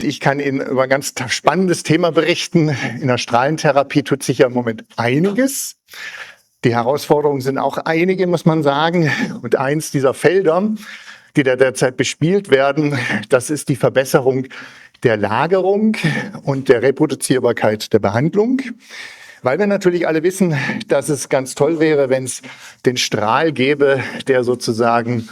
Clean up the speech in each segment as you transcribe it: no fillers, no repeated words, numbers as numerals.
ich kann Ihnen über ein ganz spannendes Thema berichten. In der Strahlentherapie tut sich ja im Moment einiges. Die Herausforderungen sind auch einige, muss man sagen. Und eins dieser Felder, die da derzeit bespielt werden, das ist die Verbesserung der Lagerung und der Reproduzierbarkeit der Behandlung. Weil wir natürlich alle wissen, dass es ganz toll wäre, wenn es den Strahl gäbe, der sozusagen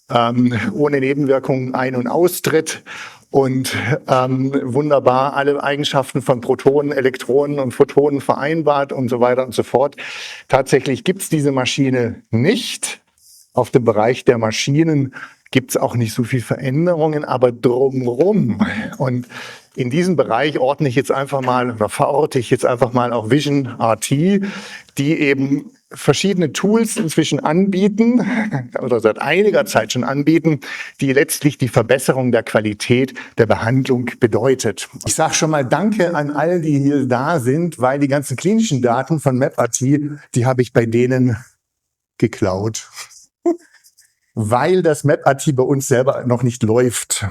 ohne Nebenwirkungen ein- und austritt und wunderbar alle Eigenschaften von Protonen, Elektronen und Photonen vereinbart und so weiter und so fort. Tatsächlich gibt es diese Maschine nicht. Auf dem Bereich der Maschinen gibt es auch nicht so viel Veränderungen, aber drumherum. Und in diesem Bereich ordne ich jetzt einfach mal oder verorte ich jetzt einfach mal auch Vision RT, die eben verschiedene Tools inzwischen anbieten oder seit einiger Zeit schon anbieten, die letztlich die Verbesserung der Qualität der Behandlung bedeutet. Ich sage schon mal Danke an alle, die hier da sind, weil die ganzen klinischen Daten von MapRT, die habe ich bei denen geklaut. Weil das MapRT bei uns selber noch nicht läuft.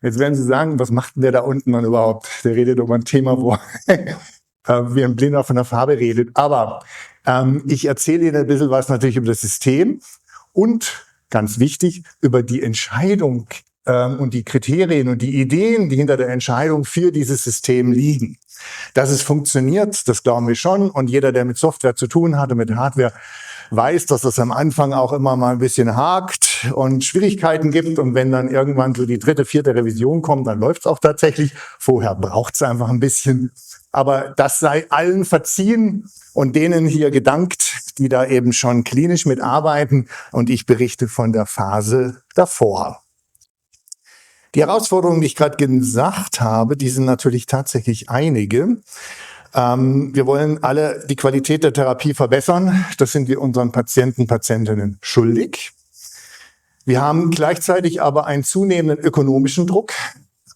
Jetzt werden Sie sagen, was macht denn der da unten dann überhaupt? Der redet über ein Thema, wo wie ein Blinder von der Farbe redet. Aber ich erzähle Ihnen ein bisschen was natürlich über das System und ganz wichtig, über die Entscheidung und die Kriterien und die Ideen, die hinter der Entscheidung für dieses System liegen. Dass es funktioniert, das glauben wir schon. Und jeder, der mit Software zu tun hatte, mit Hardware, weiß, dass es am Anfang auch immer mal ein bisschen hakt und Schwierigkeiten gibt. Und wenn dann irgendwann so die 3., 4. Revision kommt, dann läuft es auch tatsächlich. Vorher braucht es einfach ein bisschen. Aber das sei allen verziehen und denen hier gedankt, die da eben schon klinisch mitarbeiten. Und ich berichte von der Phase davor. Die Herausforderungen, die ich gerade gesagt habe, die sind natürlich tatsächlich einige. Wir wollen alle die Qualität der Therapie verbessern. Das sind wir unseren Patienten, Patientinnen schuldig. Wir haben gleichzeitig aber einen zunehmenden ökonomischen Druck.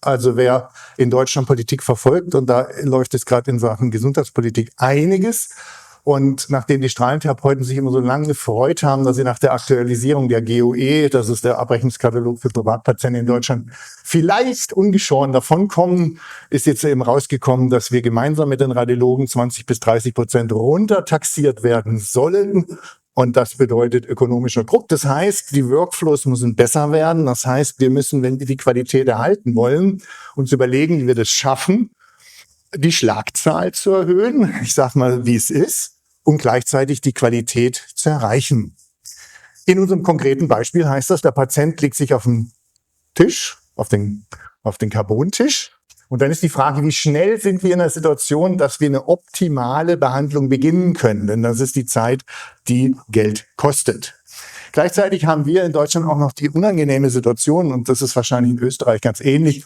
Also wer in Deutschland Politik verfolgt, und da läuft es gerade in Sachen Gesundheitspolitik einiges. Und nachdem die Strahlentherapeuten sich immer so lange gefreut haben, dass sie nach der Aktualisierung der GOE, das ist der Abrechnungskatalog für Privatpatienten in Deutschland, vielleicht ungeschoren davonkommen, ist jetzt eben rausgekommen, dass wir gemeinsam mit den Radiologen 20-30% runtertaxiert werden sollen. Und das bedeutet ökonomischer Druck. Das heißt, die Workflows müssen besser werden. Das heißt, wir müssen, wenn wir die Qualität erhalten wollen, uns überlegen, wie wir das schaffen, die Schlagzahl zu erhöhen, ich sage mal, wie es ist, und gleichzeitig die Qualität zu erreichen. In unserem konkreten Beispiel heißt das, der Patient legt sich auf den Tisch, auf den Carbontisch, und dann ist die Frage, wie schnell sind wir in der Situation, dass wir eine optimale Behandlung beginnen können, denn das ist die Zeit, die Geld kostet. Gleichzeitig haben wir in Deutschland auch noch die unangenehme Situation, und das ist wahrscheinlich in Österreich ganz ähnlich,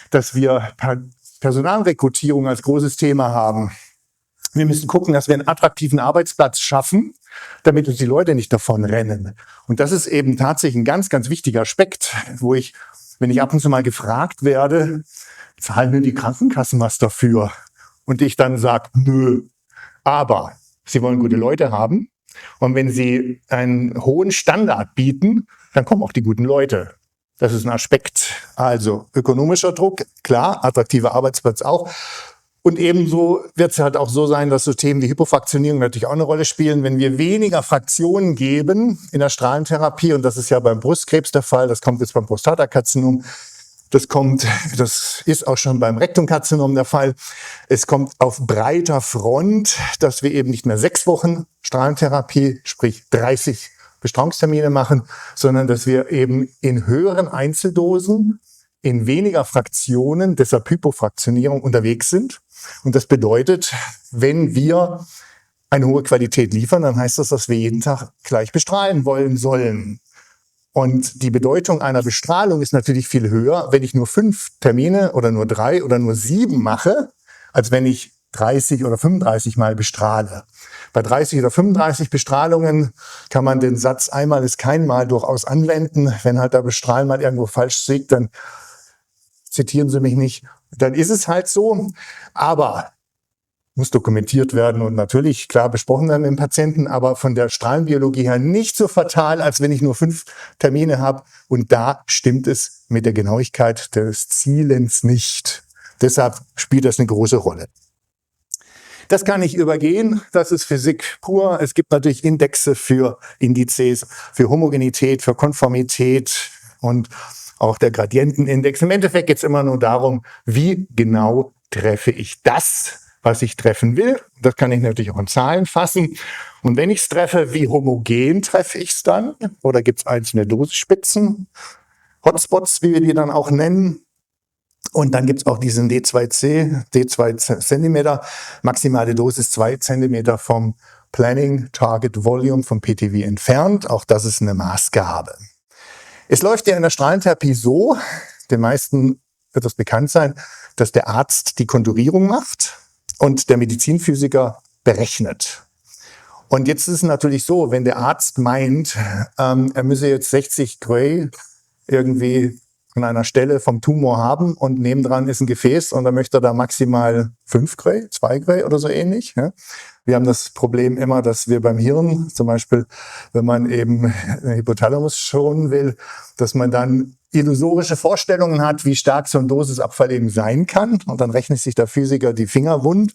dass wir Personalrekrutierung als großes Thema haben. Wir müssen gucken, dass wir einen attraktiven Arbeitsplatz schaffen, damit uns die Leute nicht davon rennen. Und das ist eben tatsächlich ein ganz, ganz wichtiger Aspekt, wo ich, wenn ich ab und zu mal gefragt werde, zahlen denn die Krankenkassen was dafür? Und ich dann sage, nö. Aber sie wollen gute Leute haben. Und wenn sie einen hohen Standard bieten, dann kommen auch die guten Leute. Das ist ein Aspekt. Also ökonomischer Druck, klar, attraktiver Arbeitsplatz auch. Und ebenso wird es halt auch so sein, dass so Themen wie Hypofraktionierung natürlich auch eine Rolle spielen. Wenn wir weniger Fraktionen geben in der Strahlentherapie, und das ist ja beim Brustkrebs der Fall, das kommt jetzt beim Prostatakarzinom, das ist auch schon beim Rektumkarzinom der Fall. Es kommt auf breiter Front, dass wir eben nicht mehr 6 Wochen Strahlentherapie, sprich 30 Bestrahlungstermine machen, sondern dass wir eben in höheren Einzeldosen, in weniger Fraktionen, deshalb Hypofraktionierung, unterwegs sind. Und das bedeutet, wenn wir eine hohe Qualität liefern, dann heißt das, dass wir jeden Tag gleich bestrahlen wollen sollen. Und die Bedeutung einer Bestrahlung ist natürlich viel höher, wenn ich nur 5 Termine oder nur 3 oder nur 7 mache, als wenn ich 30 oder 35 Mal bestrahle. Bei 30 oder 35 Bestrahlungen kann man den Satz einmal ist kein Mal durchaus anwenden. Wenn halt der Bestrahlen mal irgendwo falsch liegt, dann zitieren Sie mich nicht, dann ist es halt so. Aber muss dokumentiert werden und natürlich, klar, besprochen werden mit dem Patienten, aber von der Strahlenbiologie her nicht so fatal, als wenn ich nur 5 Termine habe. Und da stimmt es mit der Genauigkeit des Zielens nicht. Deshalb spielt das eine große Rolle. Das kann ich übergehen, das ist Physik pur. Es gibt natürlich Indexe für Indizes, für Homogenität, für Konformität und auch der Gradientenindex. Im Endeffekt geht es immer nur darum, wie genau treffe ich das, was ich treffen will. Das kann ich natürlich auch in Zahlen fassen. Und wenn ich es treffe, wie homogen treffe ich es dann? Oder gibt es einzelne Dosisspitzen, Hotspots, wie wir die dann auch nennen? Und dann gibt es auch diesen D2C, D2 Zentimeter, maximale Dosis 2 Zentimeter vom Planning Target Volume vom PTV entfernt. Auch das ist eine Maßgabe. Es läuft ja in der Strahlentherapie so, den meisten wird das bekannt sein, dass der Arzt die Konturierung macht und der Medizinphysiker berechnet. Und jetzt ist es natürlich so, wenn der Arzt meint, er müsse jetzt 60 Gray irgendwie an einer Stelle vom Tumor haben und nebendran ist ein Gefäß und dann möchte er da maximal 5 Gray, 2 Gray oder so ähnlich. Ja. Wir haben das Problem immer, dass wir beim Hirn, zum Beispiel, wenn man eben den Hypothalamus schonen will, dass man dann illusorische Vorstellungen hat, wie stark so ein Dosisabfall eben sein kann. Und dann rechnet sich der Physiker die Finger wund.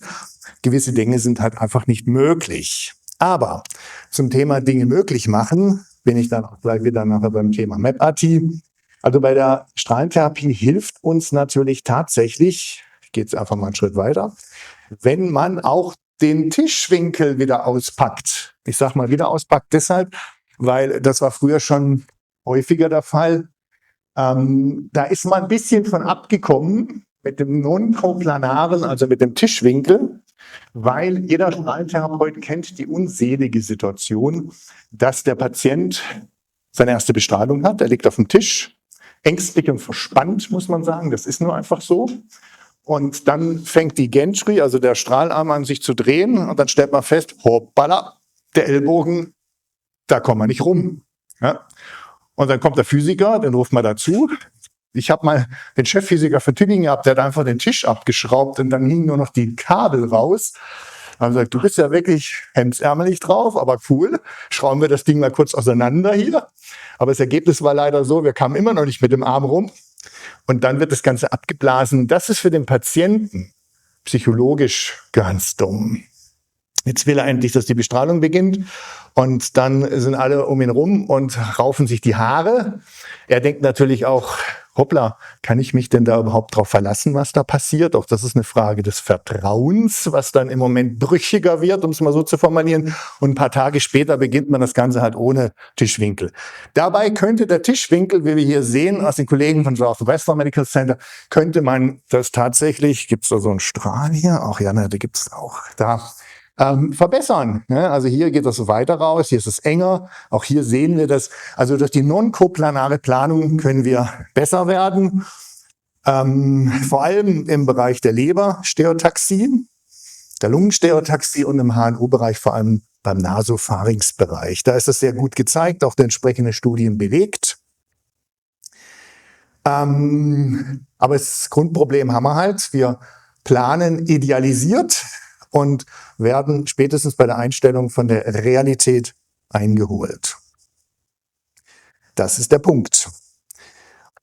Gewisse Dinge sind halt einfach nicht möglich. Aber zum Thema Dinge möglich machen, bin ich dann auch gleich wieder nachher beim Thema MapRT. Also bei der Strahlentherapie hilft uns natürlich tatsächlich, ich gehe jetzt einfach mal einen Schritt weiter, wenn man auch den Tischwinkel wieder auspackt. Ich sage mal wieder auspackt deshalb, weil das war früher schon häufiger der Fall. Da ist man ein bisschen von abgekommen mit dem non-koplanaren, also mit dem Tischwinkel, weil jeder Strahlentherapeut kennt die unselige Situation, dass der Patient seine erste Bestrahlung hat. Er liegt auf dem Tisch, ängstlich und verspannt, muss man sagen. Das ist nur einfach so. Und dann fängt die Gantry, also der Strahlarm, an sich zu drehen. Und dann stellt man fest, hoppala, der Ellbogen, da kommt man nicht rum. Ja. Und dann kommt der Physiker, den ruft man dazu. Ich habe mal den Chefphysiker für Tübingen gehabt, der hat einfach den Tisch abgeschraubt und dann hingen nur noch die Kabel raus. Dann haben gesagt, du bist ja wirklich hemdsärmelig drauf, aber cool. Schrauben wir das Ding mal kurz auseinander hier. Aber das Ergebnis war leider so, wir kamen immer noch nicht mit dem Arm rum. Und dann wird das Ganze abgeblasen. Das ist für den Patienten psychologisch ganz dumm. Jetzt will er endlich, dass die Bestrahlung beginnt. Und dann sind alle um ihn rum und raufen sich die Haare. Er denkt natürlich auch, hoppla, kann ich mich denn da überhaupt drauf verlassen, was da passiert? Auch das ist eine Frage des Vertrauens, was dann im Moment brüchiger wird, um es mal so zu formulieren. Und ein paar Tage später beginnt man das Ganze halt ohne Tischwinkel. Dabei könnte der Tischwinkel, wie wir hier sehen, aus den Kollegen von Southwestern Medical Center, könnte man das tatsächlich, gibt es da so einen Strahl hier? Ach ja, ne, da gibt es auch da. Verbessern. Ne? Also hier geht das so weiter raus, hier ist es enger, auch hier sehen wir das. Also durch die non-koplanare Planung können wir besser werden, vor allem im Bereich der Leberstereotaxie, der Lungenstereotaxie und im HNO-Bereich, vor allem beim Nasopharynx-Bereich. Da ist das sehr gut gezeigt, auch der entsprechende Studien belegt. Aber das Grundproblem haben wir halt, wir planen idealisiert und werden spätestens bei der Einstellung von der Realität eingeholt. Das ist der Punkt.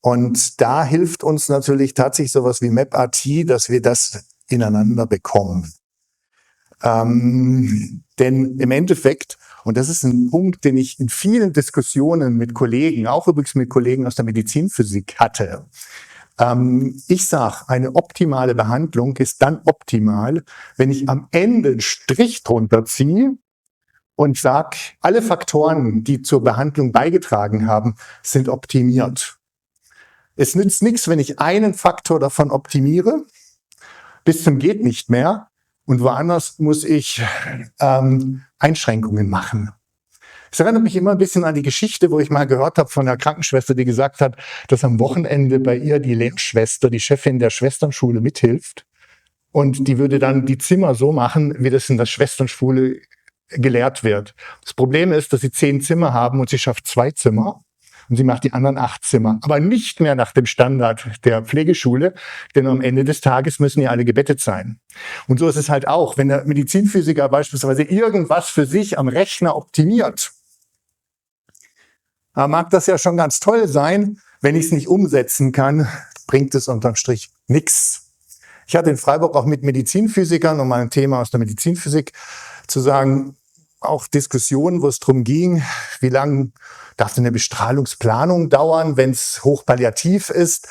Und da hilft uns natürlich tatsächlich sowas wie MapRT, dass wir das ineinander bekommen. Denn im Endeffekt, und das ist ein Punkt, den ich in vielen Diskussionen mit Kollegen, auch übrigens mit Kollegen aus der Medizinphysik hatte, ich sage, eine optimale Behandlung ist dann optimal, wenn ich am Ende einen Strich drunter ziehe und sage, alle Faktoren, die zur Behandlung beigetragen haben, sind optimiert. Es nützt nichts, wenn ich einen Faktor davon optimiere, bis zum geht nicht mehr, und woanders muss ich Einschränkungen machen. Es erinnert mich immer ein bisschen an die Geschichte, wo ich mal gehört habe von einer Krankenschwester, die gesagt hat, dass am Wochenende bei ihr die Lehrschwester, die Chefin der Schwesternschule, mithilft. Und die würde dann die Zimmer so machen, wie das in der Schwesternschule gelehrt wird. Das Problem ist, dass sie 10 Zimmer haben und sie schafft 2 Zimmer. Und sie macht die anderen 8 Zimmer. Aber nicht mehr nach dem Standard der Pflegeschule, denn am Ende des Tages müssen ja alle gebettet sein. Und so ist es halt auch, wenn der Medizinphysiker beispielsweise irgendwas für sich am Rechner optimiert, da mag das ja schon ganz toll sein. Wenn ich es nicht umsetzen kann, bringt es unterm Strich nichts. Ich hatte in Freiburg auch mit Medizinphysikern, um mal ein Thema aus der Medizinphysik zu sagen, auch Diskussionen, wo es darum ging, wie lange darf denn eine Bestrahlungsplanung dauern, wenn es hochpalliativ ist.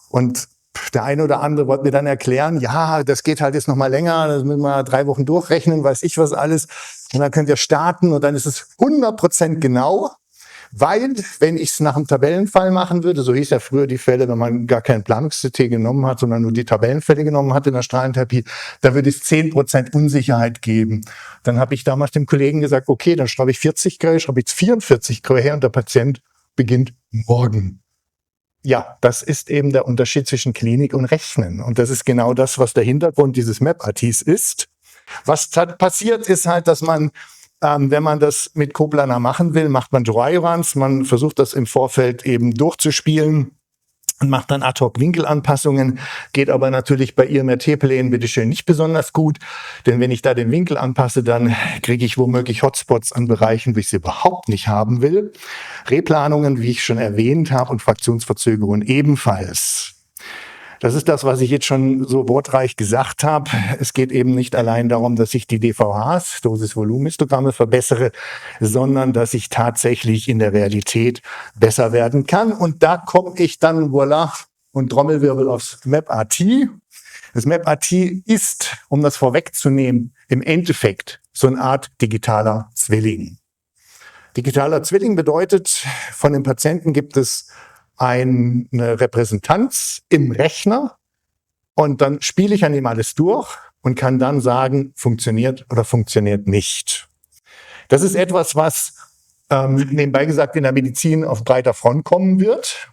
Und der eine oder andere wollte mir dann erklären, ja, das geht halt jetzt noch mal länger, das müssen wir 3 Wochen durchrechnen, weiß ich was alles. Und dann könnt ihr starten und dann ist es 100% genau. Weil, wenn ich es nach einem Tabellenfall machen würde, so hieß ja früher die Fälle, wenn man gar keinen Planungs-CT genommen hat, sondern nur die Tabellenfälle genommen hat in der Strahlentherapie, da würde es 10% Unsicherheit geben. Dann habe ich damals dem Kollegen gesagt, okay, dann schreibe ich 40 Gray, schreibe ich 44 Gray her und der Patient beginnt morgen. Ja, das ist eben der Unterschied zwischen Klinik und Rechnen. Und das ist genau das, was der Hintergrund dieses MapRTs ist. Was passiert ist halt, dass man wenn man das mit Coplanar machen will, macht man Dry Runs. Man versucht das im Vorfeld eben durchzuspielen und macht dann Ad-Hoc-Winkelanpassungen. Geht aber natürlich bei IMRT-Plänen bitteschön nicht besonders gut. Denn wenn ich da den Winkel anpasse, dann kriege ich womöglich Hotspots an Bereichen, wo ich sie überhaupt nicht haben will. Replanungen, wie ich schon erwähnt habe, und Fraktionsverzögerungen ebenfalls. Das ist das, was ich jetzt schon so wortreich gesagt habe. Es geht eben nicht allein darum, dass ich die DVHs, Dosis-Volumen-Histogramme, verbessere, sondern dass ich tatsächlich in der Realität besser werden kann. Und da komme ich dann, voilà, und Trommelwirbel aufs MapRT. Das MapRT ist, um das vorwegzunehmen, im Endeffekt so eine Art digitaler Zwilling. Digitaler Zwilling bedeutet, von dem Patienten gibt es eine Repräsentanz im Rechner und dann spiele ich an ihm alles durch und kann dann sagen, funktioniert oder funktioniert nicht. Das ist etwas, was nebenbei gesagt in der Medizin auf breiter Front kommen wird.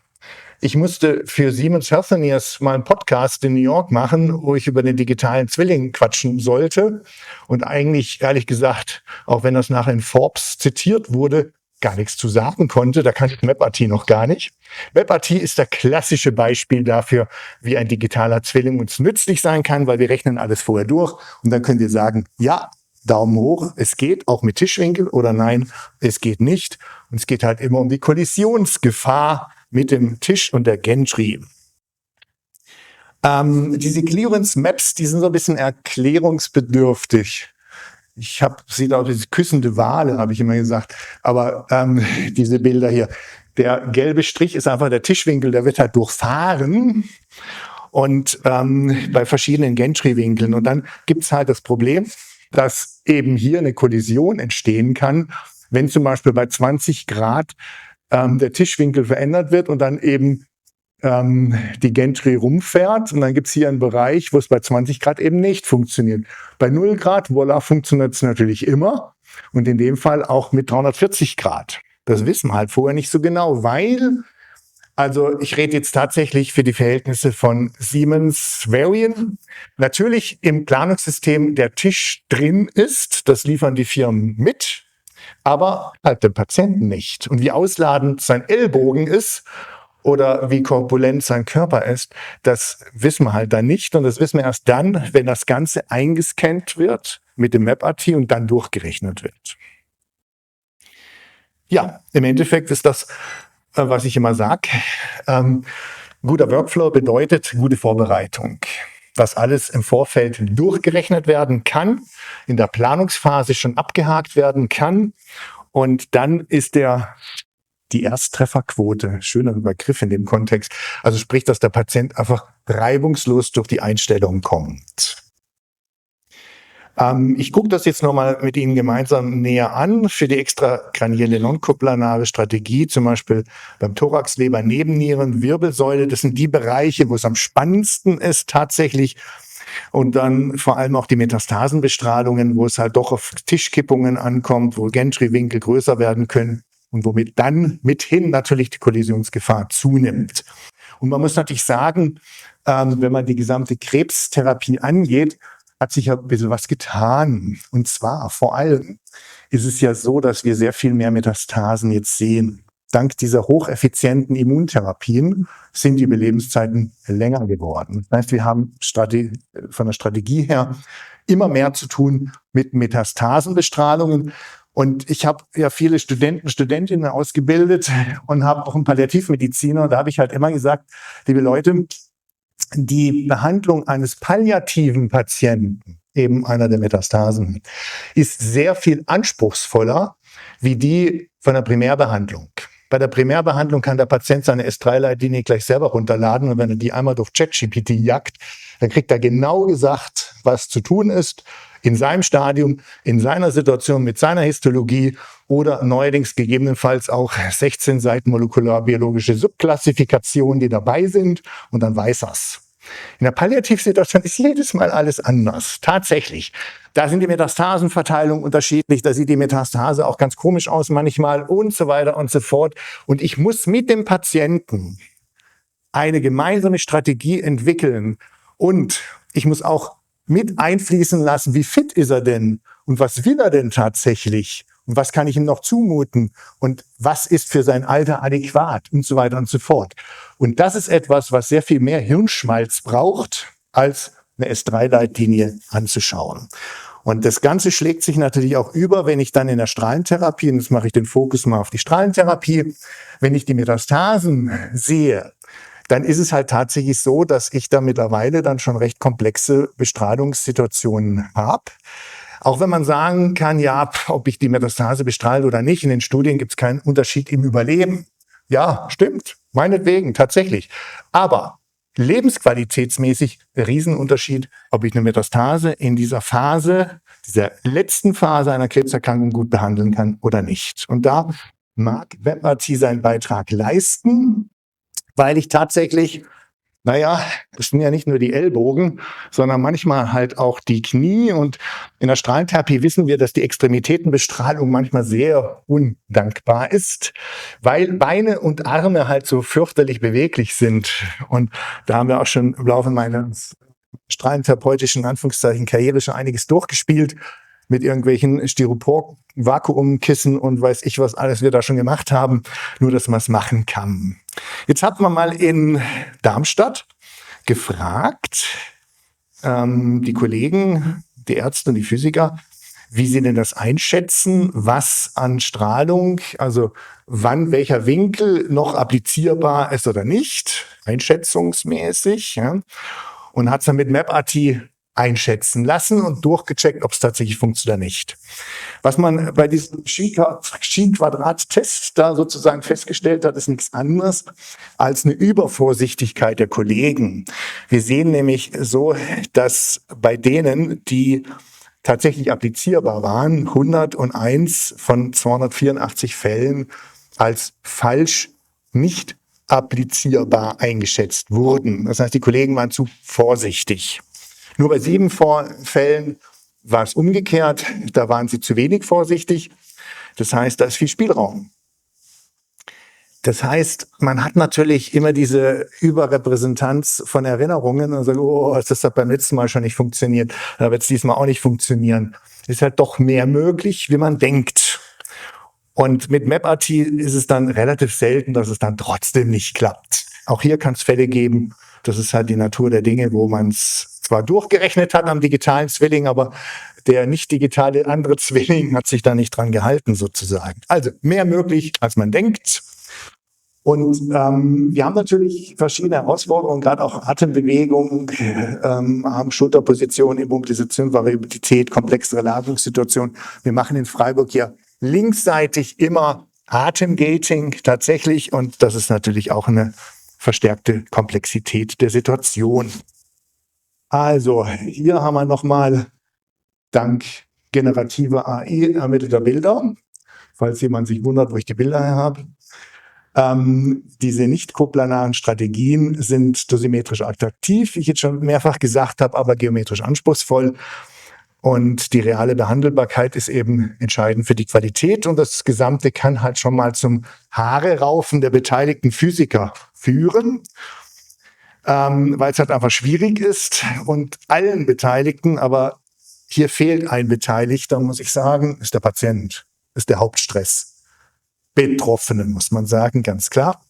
Ich musste für Siemens Healthineers mal einen Podcast in New York machen, wo ich über den digitalen Zwilling quatschen sollte und eigentlich, ehrlich gesagt, auch wenn das nachher in Forbes zitiert wurde, gar nichts zu sagen konnte. Da kann ich MapRT noch gar nicht. MapRT ist das klassische Beispiel dafür, wie ein digitaler Zwilling uns nützlich sein kann, weil wir rechnen alles vorher durch und dann könnt ihr sagen, ja, Daumen hoch, es geht, auch mit Tischwinkel, oder nein, es geht nicht. Und es geht halt immer um die Kollisionsgefahr mit dem Tisch und der Gantry. Diese Clearance Maps, die sind so ein bisschen erklärungsbedürftig. Ich habe sie da, diese küssende Wale, habe ich immer gesagt. Aber diese Bilder hier, der gelbe Strich ist einfach der Tischwinkel, der wird halt durchfahren und bei verschiedenen Gantry-Winkeln. Und dann gibt's halt das Problem, dass eben hier eine Kollision entstehen kann, wenn zum Beispiel bei 20 Grad der Tischwinkel verändert wird und dann eben die Gantry rumfährt und dann gibt's hier einen Bereich, wo es bei 20 Grad eben nicht funktioniert. Bei 0 Grad, voilà, funktioniert es natürlich immer und in dem Fall auch mit 340 Grad. Das wissen wir halt vorher nicht so genau, weil, also ich rede jetzt tatsächlich für die Verhältnisse von Siemens Varian, natürlich im Planungssystem der Tisch drin ist, das liefern die Firmen mit, aber halt dem Patienten nicht. Und wie ausladend sein Ellbogen ist, oder wie korpulent sein Körper ist, das wissen wir halt dann nicht. Und das wissen wir erst dann, wenn das Ganze eingescannt wird mit dem MapRT und dann durchgerechnet wird. Ja, im Endeffekt ist das, was ich immer sage, guter Workflow bedeutet gute Vorbereitung. Dass alles im Vorfeld durchgerechnet werden kann, in der Planungsphase schon abgehakt werden kann. Und dann ist die Ersttrefferquote, schöner Begriff in dem Kontext, also sprich, dass der Patient einfach reibungslos durch die Einstellung kommt. Ich gucke das jetzt nochmal mit Ihnen gemeinsam näher an für die extrakranielle non-koplanare Strategie, zum Beispiel beim Thorax, Leber, Nebennieren, Wirbelsäule. Das sind die Bereiche, wo es am spannendsten ist tatsächlich. Und dann vor allem auch die Metastasenbestrahlungen, wo es halt doch auf Tischkippungen ankommt, wo Gantry-Winkel größer werden können. Und womit dann mithin natürlich die Kollisionsgefahr zunimmt. Und man muss natürlich sagen, wenn man die gesamte Krebstherapie angeht, hat sich ja ein bisschen was getan. Und zwar vor allem ist es ja so, dass wir sehr viel mehr Metastasen jetzt sehen. Dank dieser hocheffizienten Immuntherapien sind die Überlebenszeiten länger geworden. Das heißt, wir haben von der Strategie her immer mehr zu tun mit Metastasenbestrahlungen. Und ich habe ja viele Studenten, Studentinnen ausgebildet und habe auch einen Palliativmediziner. Und da habe ich halt immer gesagt, liebe Leute, die Behandlung eines palliativen Patienten, eben einer der Metastasen, ist sehr viel anspruchsvoller wie die von der Primärbehandlung. Bei der Primärbehandlung kann der Patient seine S3-Leitlinie gleich selber runterladen und wenn er die einmal durch ChatGPT jagt, dann kriegt er genau gesagt, was zu tun ist, in seinem Stadium, in seiner Situation, mit seiner Histologie oder neuerdings gegebenenfalls auch 16 Seiten molekularbiologische Subklassifikationen, die dabei sind und dann weiß er's. In der Palliativsituation ist jedes Mal alles anders. Tatsächlich. Da sind die Metastasenverteilungen unterschiedlich, da sieht die Metastase auch ganz komisch aus manchmal und so weiter und so fort. Und ich muss mit dem Patienten eine gemeinsame Strategie entwickeln und ich muss auch mit einfließen lassen, wie fit ist er denn und was will er denn tatsächlich und was kann ich ihm noch zumuten und was ist für sein Alter adäquat und so weiter und so fort. Und das ist etwas, was sehr viel mehr Hirnschmalz braucht, als eine S3-Leitlinie anzuschauen. Und das Ganze schlägt sich natürlich auch über, wenn ich dann in der Strahlentherapie, und jetzt mache ich den Fokus mal auf die Strahlentherapie, wenn ich die Metastasen sehe, dann ist es halt tatsächlich so, dass ich da mittlerweile dann schon recht komplexe Bestrahlungssituationen habe. Auch wenn man sagen kann, ja, ob ich die Metastase bestrahle oder nicht, in den Studien gibt es keinen Unterschied im Überleben. Ja, stimmt, meinetwegen, tatsächlich. Aber lebensqualitätsmäßig Riesenunterschied, ob ich eine Metastase in dieser Phase, dieser letzten Phase einer Krebserkrankung gut behandeln kann oder nicht. Und da mag WebRT seinen Beitrag leisten, weil ich tatsächlich, das sind ja nicht nur die Ellbogen, sondern manchmal halt auch die Knie. Und in der Strahlentherapie wissen wir, dass die Extremitätenbestrahlung manchmal sehr undankbar ist, weil Beine und Arme halt so fürchterlich beweglich sind. Und da haben wir auch schon im Laufe meiner strahlentherapeutischen Anführungszeichen Karriere schon einiges durchgespielt mit irgendwelchen Styropor-Vakuumkissen und weiß ich, was alles wir da schon gemacht haben, nur dass man es machen kann. Jetzt hat man mal in Darmstadt gefragt, die Kollegen, die Ärzte und die Physiker, wie sie denn das einschätzen, was an Strahlung, also wann welcher Winkel noch applizierbar ist oder nicht, einschätzungsmäßig, ja, und hat es dann mit MapRT einschätzen lassen und durchgecheckt, ob es tatsächlich funktioniert oder nicht. Was man bei diesem Schien-Quadrat-Test da sozusagen festgestellt hat, ist nichts anderes als eine Übervorsichtigkeit der Kollegen. Wir sehen nämlich so, dass bei denen, die tatsächlich applizierbar waren, 101 von 284 Fällen als falsch nicht applizierbar eingeschätzt wurden. Das heißt, die Kollegen waren zu vorsichtig. Nur bei 7 Fällen war es umgekehrt. Da waren sie zu wenig vorsichtig. Das heißt, da ist viel Spielraum. Das heißt, man hat natürlich immer diese Überrepräsentanz von Erinnerungen und sagt, oh, das hat beim letzten Mal schon nicht funktioniert, da wird es diesmal auch nicht funktionieren. Ist halt doch mehr möglich, wie man denkt. Und mit MapRT ist es dann relativ selten, dass es dann trotzdem nicht klappt. Auch hier kann es Fälle geben, das ist halt die Natur der Dinge, wo man es zwar durchgerechnet hat am digitalen Zwilling, aber der nicht digitale andere Zwilling hat sich da nicht dran gehalten sozusagen. Also mehr möglich, als man denkt. Und wir haben natürlich verschiedene Herausforderungen, gerade auch Atembewegung, Arm-Schulterposition, Immobilisation, Variabilität, komplexere Lagerungssituation. Wir machen in Freiburg hier linksseitig immer Atemgating tatsächlich und das ist natürlich auch eine verstärkte Komplexität der Situation. Also hier haben wir nochmal dank generativer AI ermittelter Bilder, falls jemand sich wundert, wo ich die Bilder her habe. Diese nicht koplanaren Strategien sind dosimetrisch attraktiv, wie ich jetzt schon mehrfach gesagt habe, aber geometrisch anspruchsvoll. Und die reale Behandelbarkeit ist eben entscheidend für die Qualität. Und das Gesamte kann halt schon mal zum Haareraufen der beteiligten Physiker führen, weil es halt einfach schwierig ist und allen Beteiligten, aber hier fehlt ein Beteiligter, muss ich sagen, ist der Patient, ist der Hauptstress. Betroffenen, muss man sagen, ganz klar.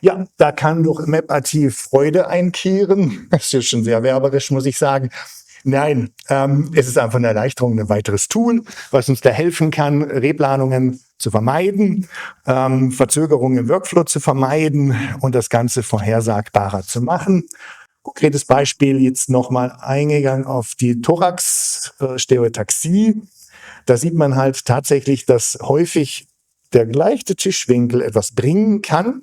Ja, da kann durch MapRT Freude einkehren. Das ist schon sehr werberisch, muss ich sagen. Nein, es ist einfach eine Erleichterung, ein weiteres Tool, was uns da helfen kann, Replanungen zu vermeiden, Verzögerungen im Workflow zu vermeiden und das Ganze vorhersagbarer zu machen. Konkretes Beispiel jetzt nochmal eingegangen auf die Thorax-Stereotaxie. Da sieht man halt tatsächlich, dass häufig der gleiche Tischwinkel etwas bringen kann.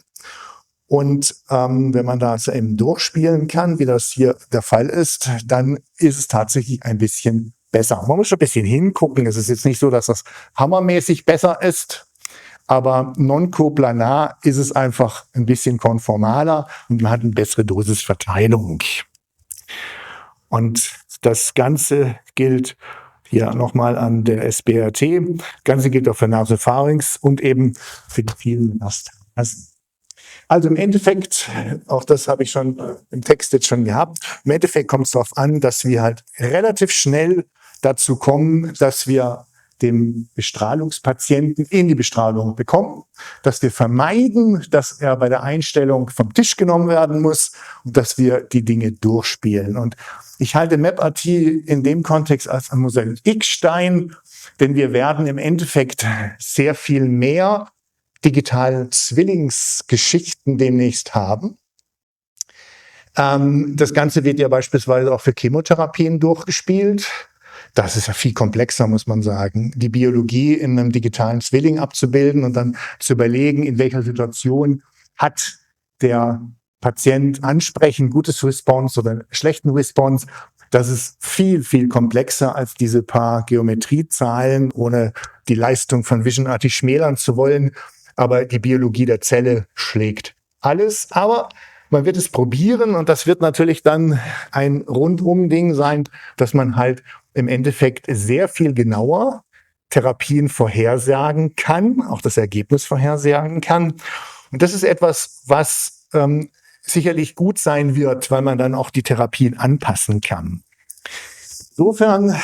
Und wenn man das eben durchspielen kann, wie das hier der Fall ist, dann ist es tatsächlich ein bisschen besser. Man muss schon ein bisschen hingucken. Es ist jetzt nicht so, dass das hammermäßig besser ist, aber non-coplanar ist es einfach ein bisschen konformaler und man hat eine bessere Dosisverteilung. Und das Ganze gilt hier nochmal an der SBRT. Das Ganze gilt auch für Nasopharynx und eben für die vielen Metastasen. Also im Endeffekt, auch das habe ich schon im Text jetzt schon gehabt, im Endeffekt kommt es darauf an, dass wir halt relativ schnell dazu kommen, dass wir den Bestrahlungspatienten in die Bestrahlung bekommen, dass wir vermeiden, dass er bei der Einstellung vom Tisch genommen werden muss und dass wir die Dinge durchspielen. Und ich halte MapRT in dem Kontext als ein Mosaikstein, denn wir werden im Endeffekt sehr viel mehr digitale Zwillingsgeschichten demnächst haben. Das Ganze wird ja beispielsweise auch für Chemotherapien durchgespielt. Das ist ja viel komplexer, muss man sagen, die Biologie in einem digitalen Zwilling abzubilden und dann zu überlegen, in welcher Situation hat der Patient ansprechend gutes Response oder schlechten Response. Das ist viel, viel komplexer als diese paar Geometriezahlen, ohne die Leistung von Visionart schmälern zu wollen. Aber die Biologie der Zelle schlägt alles. Aber man wird es probieren und das wird natürlich dann ein Rundum-Ding sein, dass man halt im Endeffekt sehr viel genauer Therapien vorhersagen kann, auch das Ergebnis vorhersagen kann. Und das ist etwas, was sicherlich gut sein wird, weil man dann auch die Therapien anpassen kann. Insofern,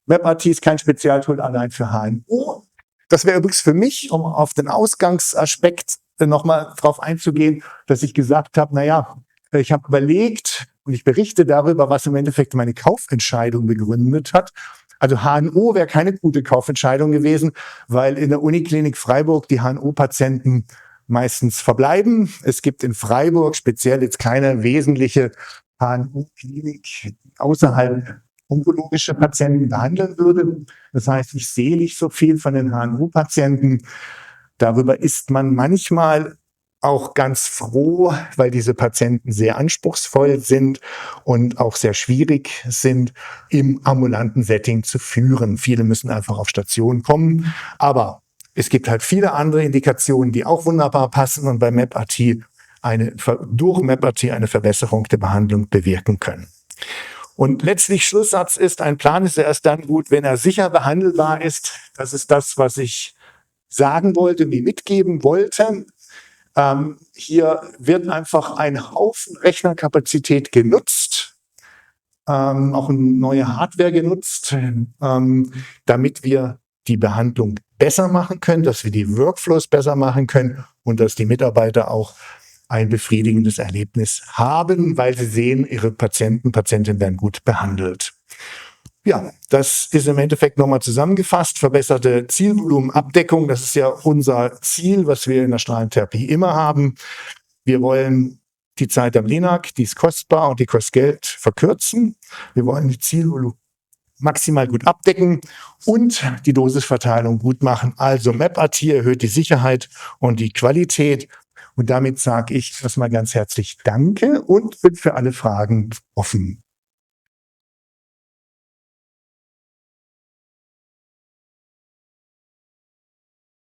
MapRT ist kein Spezialtool allein für HNO. Das wäre übrigens für mich, um auf den Ausgangsaspekt nochmal drauf einzugehen, dass ich gesagt habe, naja, ich habe überlegt und ich berichte darüber, was im Endeffekt meine Kaufentscheidung begründet hat. Also HNO wäre keine gute Kaufentscheidung gewesen, weil in der Uniklinik Freiburg die HNO-Patienten meistens verbleiben. Es gibt in Freiburg speziell jetzt keine wesentliche HNO-Klinik außerhalb onkologische Patienten behandeln würde. Das heißt, ich sehe nicht so viel von den HNO-Patienten. Darüber ist man manchmal auch ganz froh, weil diese Patienten sehr anspruchsvoll sind und auch sehr schwierig sind, im ambulanten Setting zu führen. Viele müssen einfach auf Station kommen. Aber es gibt halt viele andere Indikationen, die auch wunderbar passen und bei MapRT durch MapRT eine Verbesserung der Behandlung bewirken können. Und letztlich Schlusssatz ist, ein Plan ist erst dann gut, wenn er sicher behandelbar ist. Das ist das, was ich sagen wollte, mir mitgeben wollte. Hier wird einfach ein Haufen Rechnerkapazität genutzt, auch eine neue Hardware genutzt, damit wir die Behandlung besser machen können, dass wir die Workflows besser machen können und dass die Mitarbeiter auch ein befriedigendes Erlebnis haben, weil sie sehen, ihre Patientinnen werden gut behandelt. Ja, das ist im Endeffekt nochmal zusammengefasst. Verbesserte Zielvolumenabdeckung, das ist ja unser Ziel, was wir in der Strahlentherapie immer haben. Wir wollen die Zeit am LINAC, die ist kostbar und die kostet Geld, verkürzen. Wir wollen die Zielvolumen maximal gut abdecken und die Dosisverteilung gut machen. Also MapRT erhöht die Sicherheit und die Qualität. Und damit sage ich erstmal ganz herzlich Danke und bin für alle Fragen offen.